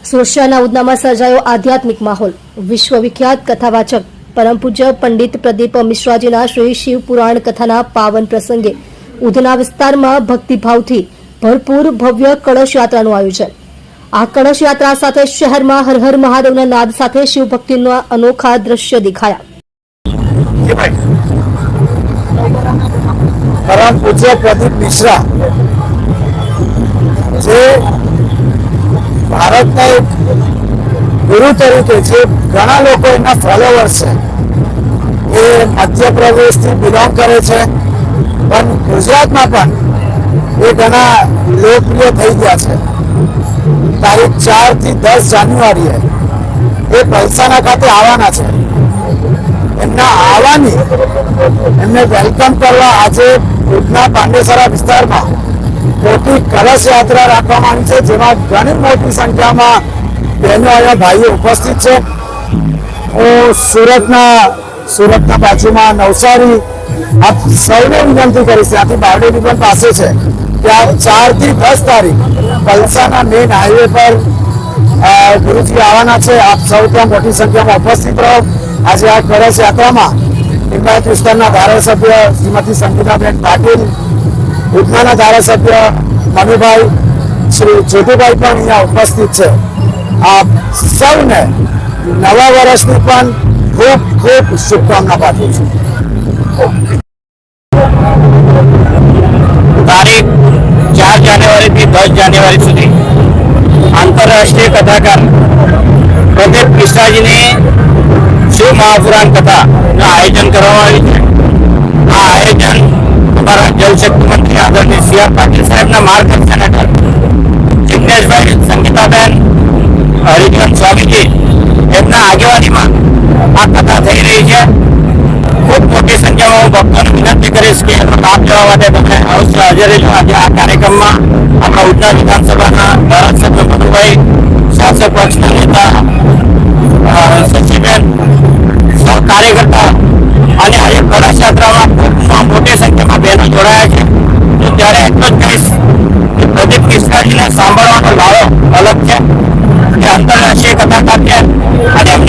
સુરક્ષાના ઉધનામાં સર્જાયો આધ્યાત્મિક માહોલ। વિશ્વવિખ્યાત કથાવાચક પરમ પૂજ્ય પંડિત પ્રદીપ મિશ્રાજીના શ્રી શિવ પુરાણ કથાના પાવન પ્રસંગે ઉધના વિસ્તારમાં ભક્તિભાવથી ભરપૂર ભવ્ય કળશ યાત્રાનું આયોજન। આ કળશ યાત્રા સાથે શહેરમાં હર હર મહાદેવના નાદ સાથે શિવ ભક્તિના અનોખા દ્રશ્ય દેખાયા। परम पूज्य प्रदीप मिश्रा जे भारत एक गुरु तरीके जे घना लोग फॉलोवर्स है ये मध्य प्रदेश थी बिलोंग करे छे पण गुजरात में पण ये घना लोकप्रिय थई गया छे। तारीख 4 થી 10 जान्युआरी है ये पलसाना खाते आवाना छे। एमना आवानी एमने वेलकम करवा आज उधना પાંડેસરા વિસ્તારમાં મોટી કળશ યાત્રા રાખવામાં આવી છે, જેમાં ઘણી મોટી સંખ્યામાં બહેનો અને ભાઈઓ ઉપસ્થિત છે। હું સુરતના બાજુમાં નવસારી આપ સૌને વિનંતી કરીશ, ત્યાંથી બારડોલી પણ પાસે છે, ત્યાં 4 થી 10 તારીખ પલસાના મેઇન હાઈવે પર ગુરુજી આવવાના છે। આપ સૌ ત્યાં મોટી સંખ્યામાં ઉપસ્થિત રહો। आज आ कलश यात्रा में लिंगायत विस्तार धारासभ्य श्रीमती संगीताबेन पाटील, उधना धारासभ्य मनुभाई, श्री ज्योतिभाई पण अहींया उपस्थित है। आप सौने नवा वर्षनी पण खूब खूब शुभकामना पाठवुं छुं। तारीख 4 जान्युआरी थी 10 जान्युआरी सुधी आंतरराष्ट्रीय कथाकार प्रदीप मिश्राजी ने शिव महापुराण कथा आयोजन करवायुं छे। आ आयोजन हमारा जलशक्ति मंत्री आदरणीय CR पाटिल साहेब मार्गदर्शन हेठळ जिग्नेश भाई, संगीताबेन, हरिजन स्वामीजी एमना आगेवानी में आ कथा थई रही है। खूब मोटी संख्या में हूँ भक्तों ने विनंती करीश कि लाभ लेवा माटे तमे अवश्य हाजर रहेजो। आज आ कार्यक्रम में अपना उधना विधानसभा धारासभ्य मनुभाई, शासक पक्षना नेता सचिवेन, कार्यकर्ता અને આજે કળશ યાત્રામાં મોટી સંખ્યામાં બહેનો જોડાયા છે। તો ત્યારે એટલો જ કહીશ કે પ્રદીપ મિશ્રાજીને સાંભળવાનો લાવો અલગ છે, કે આંતરરાષ્ટ્રીય કથાકાર છે અને એમને